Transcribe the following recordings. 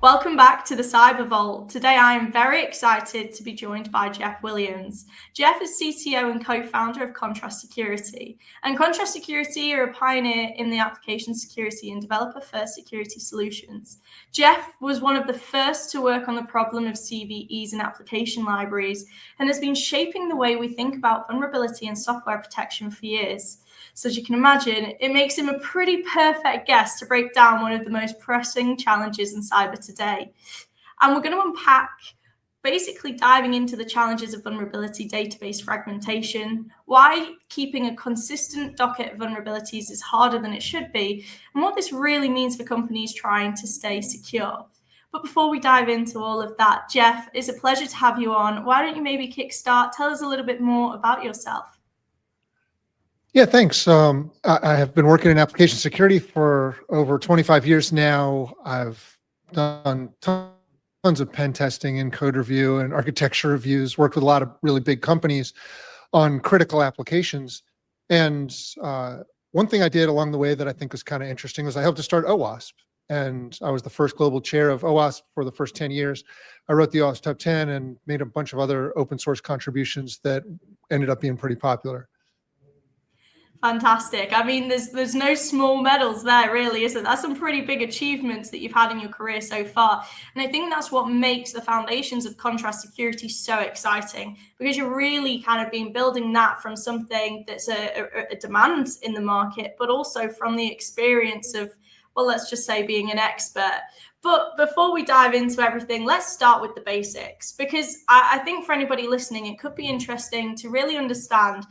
Welcome back to the CyberVault. Today I am very excited to be joined by Jeff Williams. Jeff is CTO and co-founder of Contrast Security. And Contrast Security are a pioneer in the application security and developer-first security solutions. Jeff was one of the first to work on the problem of CVEs in application libraries and has been shaping the way we think about vulnerability and software protection for years. So as you can imagine, it makes him a pretty perfect guest to break down one of the most pressing challenges in cyber today. And we're going to unpack basically diving into the challenges of vulnerability database fragmentation, why keeping a consistent docket of vulnerabilities is harder than it should be, and what this really means for companies trying to stay secure. But before we dive into all of that, Jeff, it's a pleasure to have you on. Why don't you maybe kickstart? Tell us a little bit more about yourself. Yeah, thanks. I have been working in application security for over 25 years now. I've done tons of pen testing and code review and architecture reviews, worked with a lot of really big companies on critical applications. And one thing I did along the way that I think was kind of interesting was I helped to start OWASP. And I was the first global chair of OWASP for the first 10 years. I wrote the OWASP Top 10 and made a bunch of other open source contributions that ended up being pretty popular. Fantastic. I mean, there's no small medals there, really, is it? That's some pretty big achievements that you've had in your career so far. And I think that's what makes the foundations of Contrast Security so exciting, because you're really kind of been building that from something that's a demand in the market, but also from the experience of, well, let's just say being an expert. But before we dive into everything, let's start with the basics, because I think for anybody listening, it could be interesting to really understand,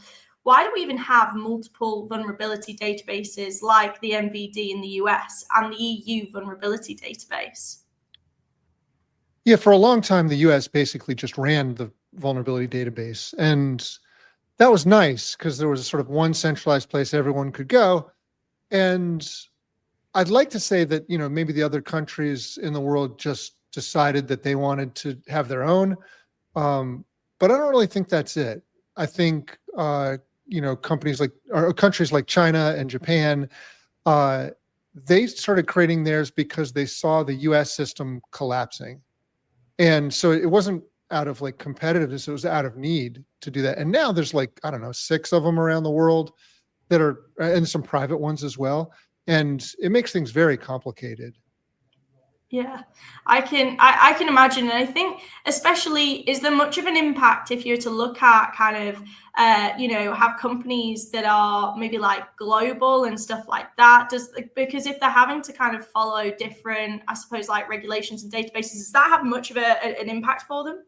why do we even have multiple vulnerability databases like the NVD in the US and the EU vulnerability database? Yeah, for a long time, the US basically just ran the vulnerability database. And that was nice because there was a sort of one centralized place everyone could go. And I'd like to say that, maybe the other countries in the world just decided that they wanted to have their own. But I don't really think that's it. I think, countries like China and Japan, they started creating theirs because they saw the US system collapsing. And so it wasn't out of competitiveness, it was out of need to do that. And now there's 6 of them around the world that are, and some private ones as well. And it makes things very complicated. Yeah, I can imagine. And I think especially, is there much of an impact if you're to look at kind of, have companies that are maybe global and stuff like that? Because if they're having to kind of follow different, I suppose, regulations and databases, does that have much of an impact for them?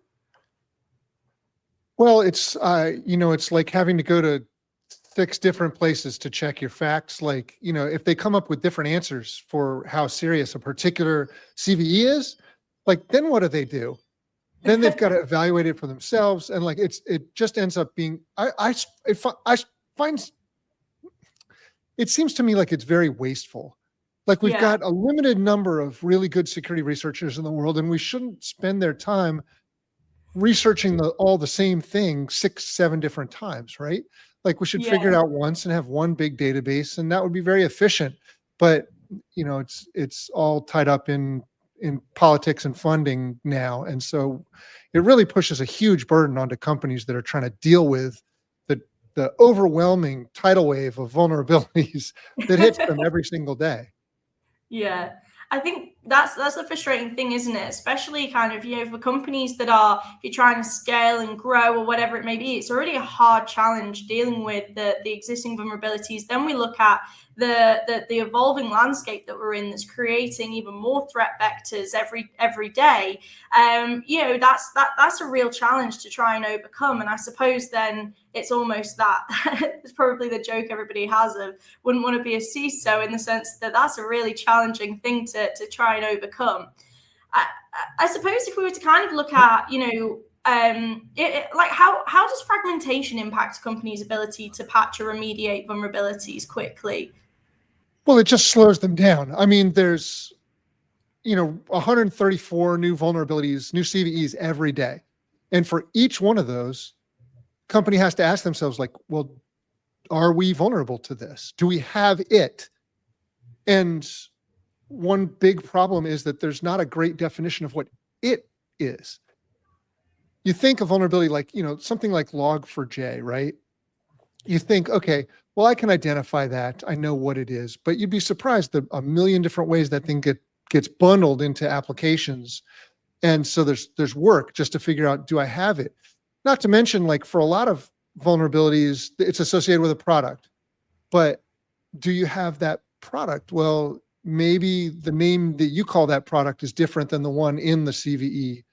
Well, it's, it's like having to go to 6 different places to check your facts. If they come up with different answers for how serious a particular CVE is, then what do? Then they've got to evaluate it for themselves. And it just ends up being, I find, it seems to me like it's very wasteful. We've got a limited number of really good security researchers in the world, and we shouldn't spend their time researching all the same thing 6, 7 different times, right? We should figure it out once and have one big database, and that would be very efficient. But it's all tied up in politics and funding now, and so it really pushes a huge burden onto companies that are trying to deal with the overwhelming tidal wave of vulnerabilities that hits them every single day. Yeah. I think that's the frustrating thing, isn't it? Especially kind of, for companies that are, if you're trying to scale and grow or whatever it may be, it's already a hard challenge dealing with the existing vulnerabilities. Then we look at the evolving landscape that we're in, that's creating even more threat vectors every day. That's a real challenge to try and overcome. And I suppose then it's almost that it's probably the joke everybody has of wouldn't want to be a CISO, in the sense that that's a really challenging thing to try and overcome. I suppose if we were to kind of look at, how does fragmentation impact a company's ability to patch or remediate vulnerabilities quickly? Well, it just slows them down. I mean, there's, 134 new vulnerabilities, new CVEs every day. And for each one of those, company has to ask themselves, well, are we vulnerable to this? Do we have it? And one big problem is that there's not a great definition of what it is. You think of vulnerability like, something like log4j, right? You think, okay, well, I can identify that. I know what it is, but you'd be surprised that a million different ways that thing gets bundled into applications. And so there's work just to figure out, do I have it? Not to mention, like, for a lot of vulnerabilities, it's associated with a product, but do you have that product? Well, maybe the name that you call that product is different than the one in the CVE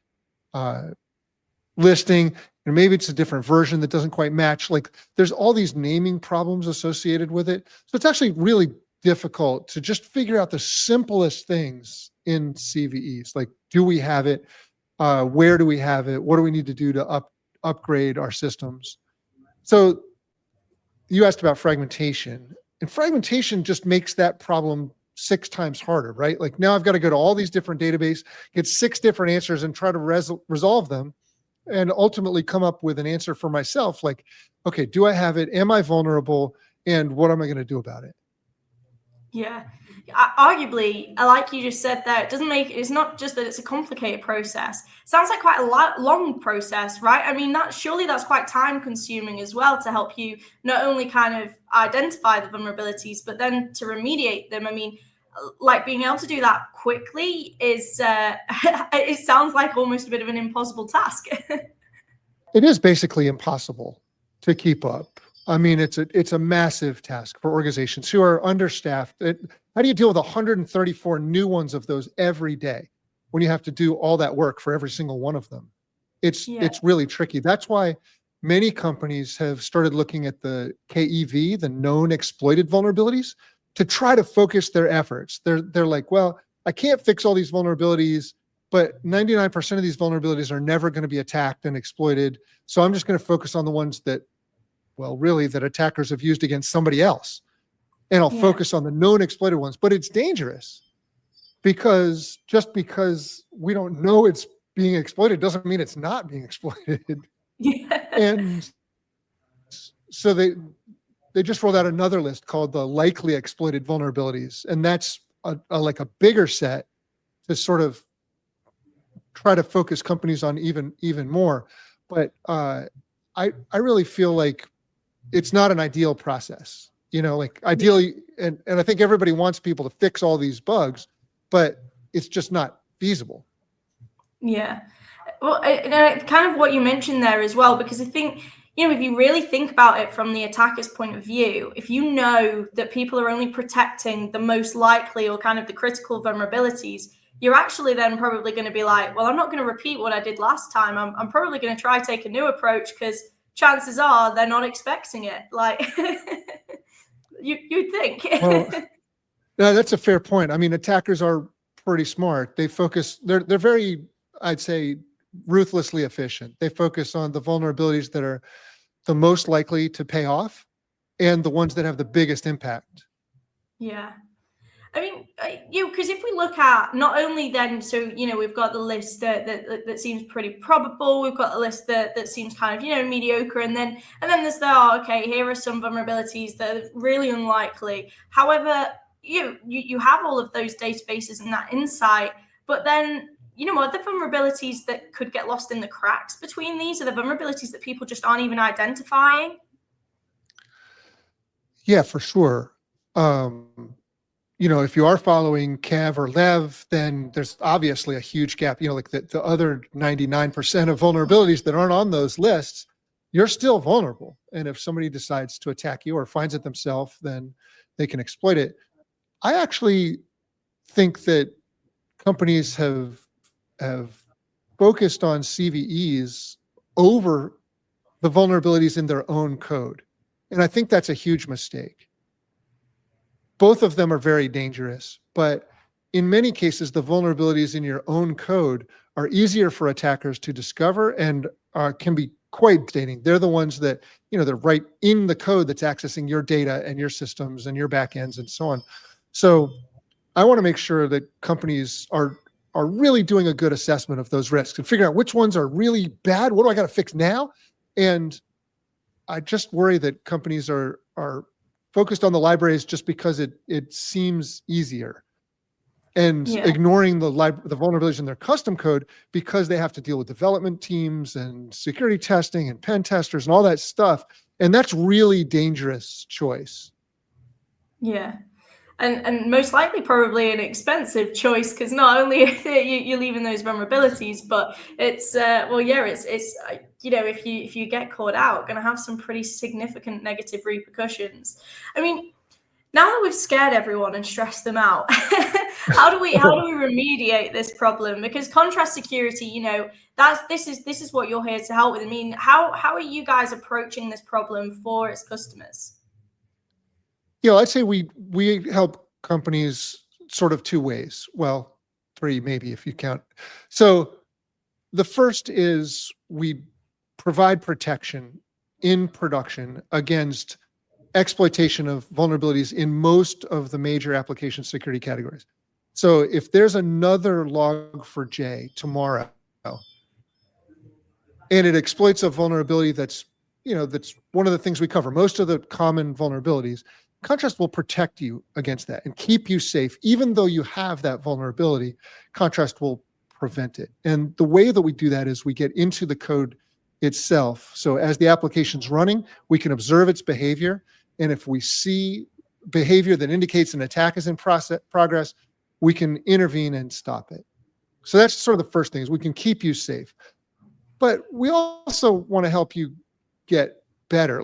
listing, and maybe it's a different version that doesn't quite match. Like, there's all these naming problems associated with it. So it's actually really difficult to just figure out the simplest things in CVEs. Like, do we have it? Where do we have it? What do we need to do to upgrade our systems? So you asked about fragmentation, and fragmentation just makes that problem 6 times harder, right? Like, now I've got to go to all these different databases, get 6 different answers and try to resolve them, and ultimately come up with an answer for myself. Like, okay, do I have it? Am I vulnerable? And what am I going to do about it? Yeah. Arguably, like you just said there, it's not just that it's a complicated process. It sounds like quite a long process, right? I mean, that's quite time consuming as well to help you not only kind of identify the vulnerabilities, but then to remediate them. I mean, like, being able to do that quickly is, it sounds like almost a bit of an impossible task. It is basically impossible to keep up. I mean, it's a massive task for organizations who are understaffed. How do you deal with 134 new ones of those every day when you have to do all that work for every single one of them? It's really tricky. That's why many companies have started looking at the KEV, the known exploited vulnerabilities, to try to focus their efforts. They're like, well, I can't fix all these vulnerabilities, but 99% of these vulnerabilities are never going to be attacked and exploited. So I'm just going to focus on the ones that attackers have used against somebody else. And I'll focus on the known exploited ones. But it's dangerous, because just because we don't know it's being exploited doesn't mean it's not being exploited. Yeah. And so they just rolled out another list called the likely exploited vulnerabilities. And that's like a bigger set to sort of try to focus companies on even more. But I really feel like it's not an ideal process, like, ideally, and I think everybody wants people to fix all these bugs, but it's just not feasible. Yeah. Well, kind of what you mentioned there as well, because I think, if you really think about it from the attacker's point of view, if you know that people are only protecting the most likely or kind of the critical vulnerabilities, you're actually then probably going to be like, well, I'm not going to repeat what I did last time. I'm probably going to try take a new approach, because chances are they're not expecting it. Like, you'd think. Well, no, that's a fair point. I mean, attackers are pretty smart. They're very, I'd say, ruthlessly efficient. They focus on the vulnerabilities that are the most likely to pay off and the ones that have the biggest impact. Yeah. I mean, because if we look at not only then, so, we've got the list that seems pretty probable. We've got a list that seems kind of, mediocre. And then there's okay, here are some vulnerabilities that are really unlikely. However, you have all of those databases and that insight, but then, are there vulnerabilities that could get lost in the cracks between these? Are there vulnerabilities that people just aren't even identifying? Yeah, for sure. If you are following Kev or Lev, then there's obviously a huge gap. Like the other 99% of vulnerabilities that aren't on those lists, you're still vulnerable. And if somebody decides to attack you or finds it themselves, then they can exploit it. I actually think that companies have focused on CVEs over the vulnerabilities in their own code. And I think that's a huge mistake. Both of them are very dangerous, but in many cases, the vulnerabilities in your own code are easier for attackers to discover and can be quite devastating. They're the ones that, they're right in the code that's accessing your data and your systems and your backends and so on. So I want to make sure that companies are really doing a good assessment of those risks and figuring out which ones are really bad. What do I got to fix now? And I just worry that companies are focused on the libraries just because it seems easier. and Yeah. ignoring the vulnerabilities in their custom code because they have to deal with development teams and security testing and pen testers and all that stuff. And that's really dangerous choice. Yeah. And most likely probably an expensive choice, because not only you're leaving those vulnerabilities, but it's if you get caught out, going to have some pretty significant negative repercussions. I mean, now that we've scared everyone and stressed them out, how do we remediate this problem? Because contrast security, this is what you're here to help with. I mean, how are you guys approaching this problem for its customers? I'd say we help companies sort of two ways. Well, three maybe if you count. So the first is we provide protection in production against exploitation of vulnerabilities in most of the major application security categories. So if there's another log4j tomorrow and it exploits a vulnerability that's one of the things we cover, most of the common vulnerabilities, Contrast will protect you against that and keep you safe. Even though you have that vulnerability, Contrast will prevent it. And the way that we do that is we get into the code itself. So as the application's running, we can observe its behavior. And if we see behavior that indicates an attack is in progress, we can intervene and stop it. So that's sort of the first thing, is we can keep you safe. But we also want to help you get better,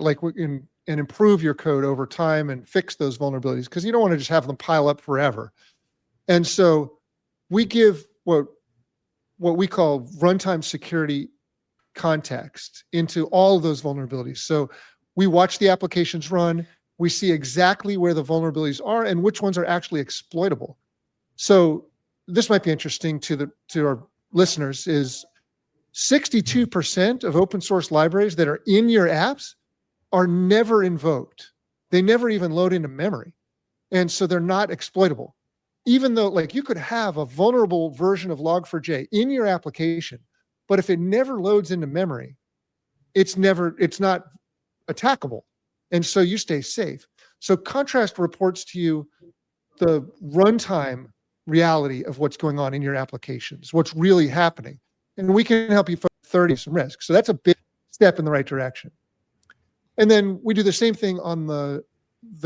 and improve your code over time and fix those vulnerabilities, because you don't want to just have them pile up forever. And so we give what we call runtime security context into all of those vulnerabilities. So we watch the applications run, we see exactly where the vulnerabilities are and which ones are actually exploitable. So this might be interesting to our listeners, is 62% of open source libraries that are in your apps are never invoked. They never even load into memory. And so they're not exploitable. Even though you could have a vulnerable version of log4j in your application, but if it never loads into memory, it's not attackable. And so you stay safe. So Contrast reports to you the runtime reality of what's going on in your applications, what's really happening. And we can help you 30 some risks. So that's a big step in the right direction. And then we do the same thing on the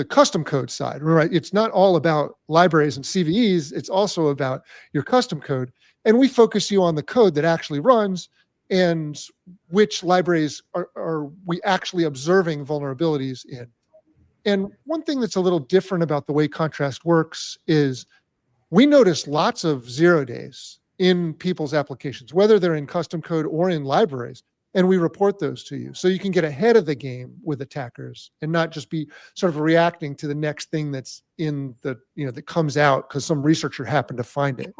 custom code side, right? It's not all about libraries and CVEs. It's also about your custom code. And we focus you on the code that actually runs and which libraries are we actually observing vulnerabilities in. And one thing that's a little different about the way Contrast works is we notice lots of 0 days in people's applications, whether they're in custom code or in libraries, and we report those to you. So you can get ahead of the game with attackers and not just be sort of reacting to the next thing that's in the, that comes out because some researcher happened to find it.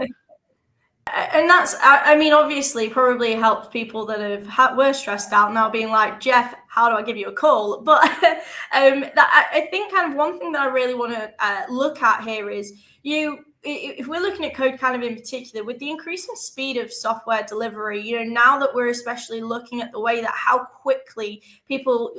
And that's, I mean, obviously probably helps people that were stressed out now being like, Jeff, how do I give you a call? But I think kind of one thing that I really want to look at here is if we're looking at code kind of in particular, with the increasing speed of software delivery, now that we're especially looking at the way that how quickly people,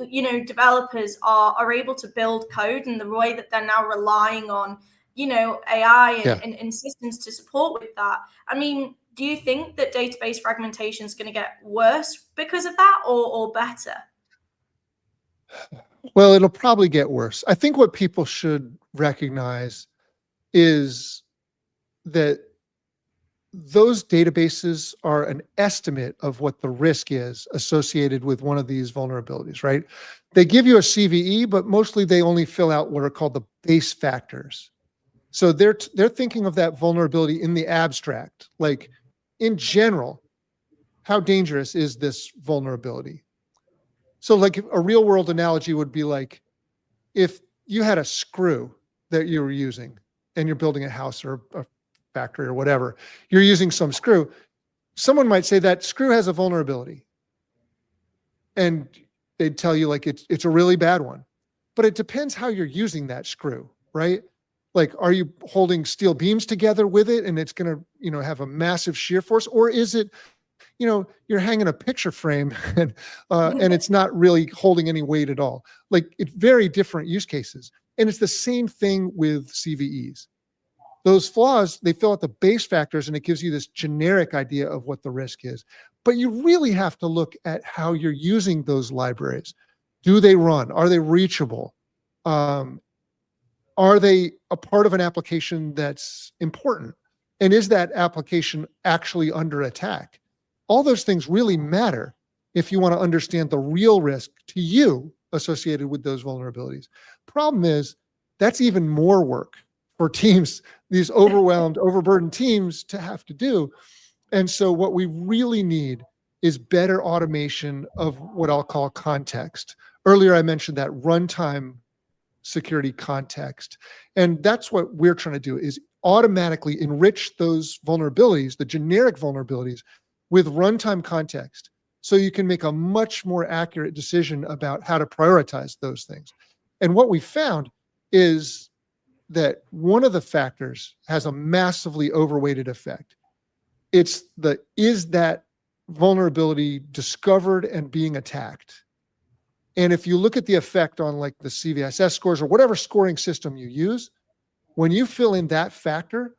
developers are able to build code, and the way that they're now relying on AI and systems to support with that. I mean, do you think that database fragmentation is going to get worse because of that, or better? Well, it'll probably get worse. I think what people should recognize is that those databases are an estimate of what the risk is associated with one of these vulnerabilities, right? They give you a CVE, but mostly they only fill out what are called the base factors. So they're thinking of that vulnerability in the abstract, like in general, how dangerous is this vulnerability? So like a real world analogy would be like, if you had a screw that you were using and you're building a house or a factory or whatever, you're using some screw, someone might say that screw has a vulnerability. And they'd tell you like it's a really bad one. But it depends how you're using that screw, right? Like, are you holding steel beams together with it and it's going to, have a massive shear force? Or is it, you're hanging a picture frame and it's not really holding any weight at all? Like, it's very different use cases. And it's the same thing with CVEs. Those flaws, they fill out the base factors, and it gives you this generic idea of what the risk is. But you really have to look at how you're using those libraries. Do they run? Are they reachable? Are they a part of an application that's important? And is that application actually under attack? All those things really matter if you want to understand the real risk to you associated with those vulnerabilities. Problem is, that's even more work for teams, these overwhelmed, overburdened teams to have to do. And so what we really need is better automation of what I'll call context. Earlier, I mentioned that runtime security context. And that's what we're trying to do, is automatically enrich those vulnerabilities, the generic vulnerabilities, with runtime context. So you can make a much more accurate decision about how to prioritize those things. And what we found is that one of the factors has a massively overweighted effect. It's is that vulnerability discovered and being attacked? And if you look at the effect on like the CVSS scores or whatever scoring system you use, when you fill in that factor,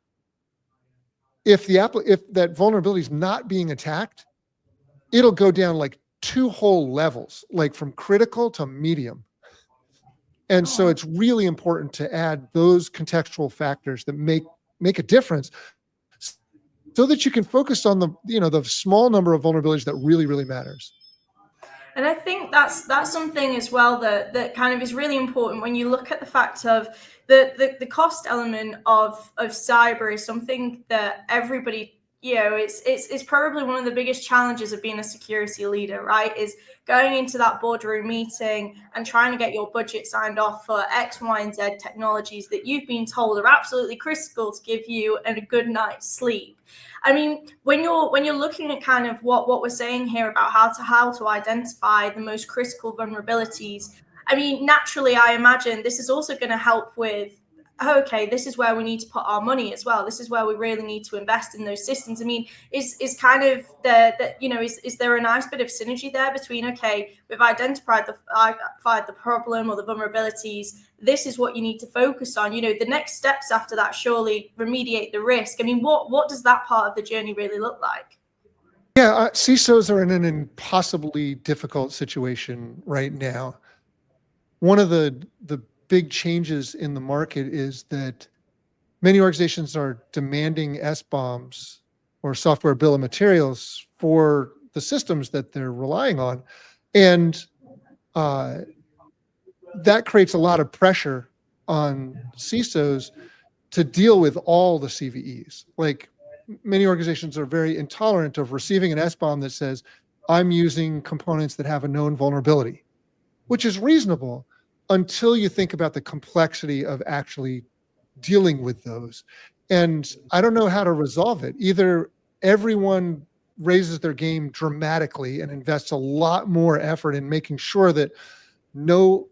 if that vulnerability is not being attacked, it'll go down like 2 whole levels, like from critical to medium. And so it's really important to add those contextual factors that make a difference, so that you can focus on the small number of vulnerabilities that really, really matters. And I think that's something as well that kind of is really important when you look at the fact of the cost element of cyber is something that everybody, it's probably one of the biggest challenges of being a security leader, right? Is going into that boardroom meeting and trying to get your budget signed off for X, Y, and Z technologies that you've been told are absolutely critical to give you a good night's sleep. I mean, when you're looking at kind of what we're saying here about how to identify the most critical vulnerabilities, I mean, naturally, I imagine this is also going to help with, okay, this is where we need to put our money as well. This is where we really need to invest in those systems. I mean, is kind of is there a nice bit of synergy there between, okay, we've identified the problem or the vulnerabilities. This is what you need to focus on. The next steps after that, surely remediate the risk. I mean, what does that part of the journey really look like? Yeah, CISOs are in an impossibly difficult situation right now. One of the big changes in the market is that many organizations are demanding SBOMs, or software bill of materials, for the systems that they're relying on. And that creates a lot of pressure on CISOs to deal with all the CVEs. Like, many organizations are very intolerant of receiving an SBOM that says, I'm using components that have a known vulnerability, which is reasonable until you think about the complexity of actually dealing with those. And I don't know how to resolve it. Either everyone raises their game dramatically and invests a lot more effort in making sure that no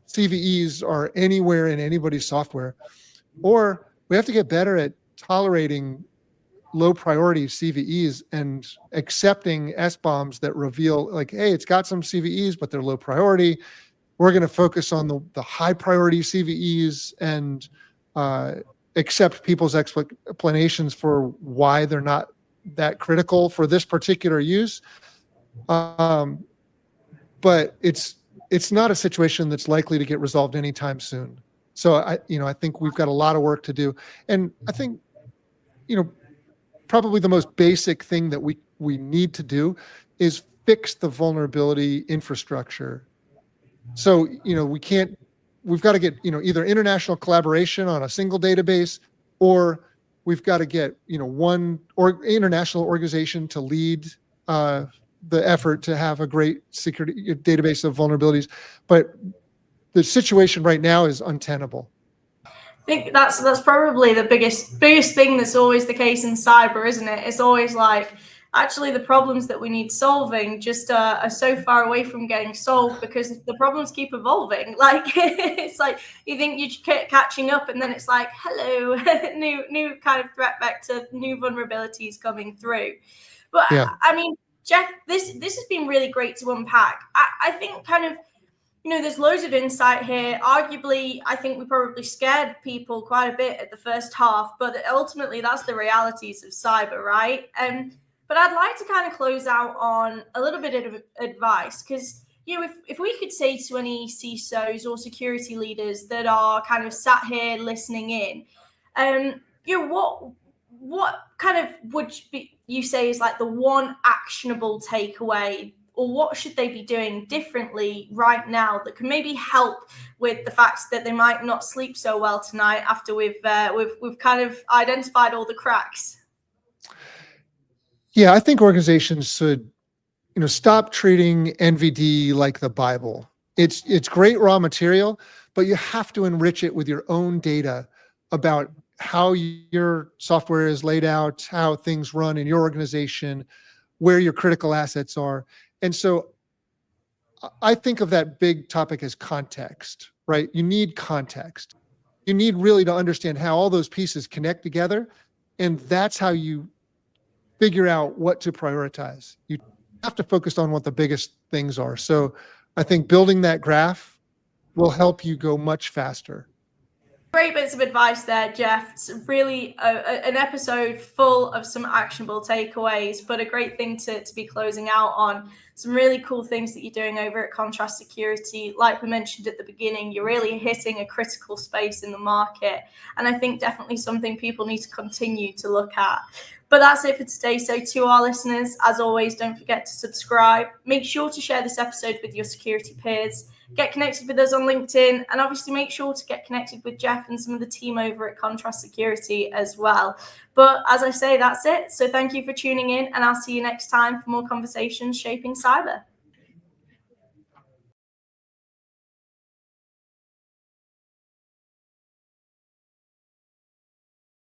CVEs are anywhere in anybody's software, or we have to get better at tolerating low priority CVEs and accepting SBOMs that reveal, like, hey, it's got some CVEs, but they're low priority. We're going to focus on the high priority CVEs and accept people's explanations for why they're not that critical for this particular use. But it's not a situation that's likely to get resolved anytime soon. So I think we've got a lot of work to do. And I think, probably the most basic thing that we need to do is fix the vulnerability infrastructure. So, we've got to get, either international collaboration on a single database, or we've got to get, one or international organization to lead the effort to have a great security database of vulnerabilities. But the situation right now is untenable. I think that's probably the biggest thing that's always the case in cyber, isn't it? It's always like, actually, the problems that we need solving just are so far away from getting solved because the problems keep evolving. Like, it's like you think you're catching up, and then it's like, hello, new kind of threat vector, new vulnerabilities coming through. But yeah. I mean, Jeff, this has been really great to unpack. I think kind of, There's loads of insight here. Arguably, I think we probably scared people quite a bit at the first half, but ultimately that's the realities of cyber, right? But I'd like to kind of close out on a little bit of advice, because if we could say to any CISOs or security leaders that are kind of sat here listening in, what kind of would you say is like the one actionable takeaway, or what should they be doing differently right now that can maybe help with the fact that they might not sleep so well tonight after we've kind of identified all the cracks? Yeah, I think organizations should, stop treating NVD like the Bible. It's great raw material, but you have to enrich it with your own data about how your software is laid out, how things run in your organization, where your critical assets are. And so I think of that big topic as context, right? You need context. You need really to understand how all those pieces connect together. And that's how you figure out what to prioritize. You have to focus on what the biggest things are. So I think building that graph will help you go much faster. Great bits of advice there, Jeff. It's really an episode full of some actionable takeaways, but a great thing to be closing out on. Some really cool things that you're doing over at Contrast Security. Like we mentioned at the beginning, you're really hitting a critical space in the market. And I think definitely something people need to continue to look at. But that's it for today. So to our listeners, as always, don't forget to subscribe. Make sure to share this episode with your security peers. Get connected with us on LinkedIn, and obviously make sure to get connected with Jeff and some of the team over at Contrast Security as well. But as I say, that's it. So thank you for tuning in, and I'll see you next time for more conversations shaping cyber.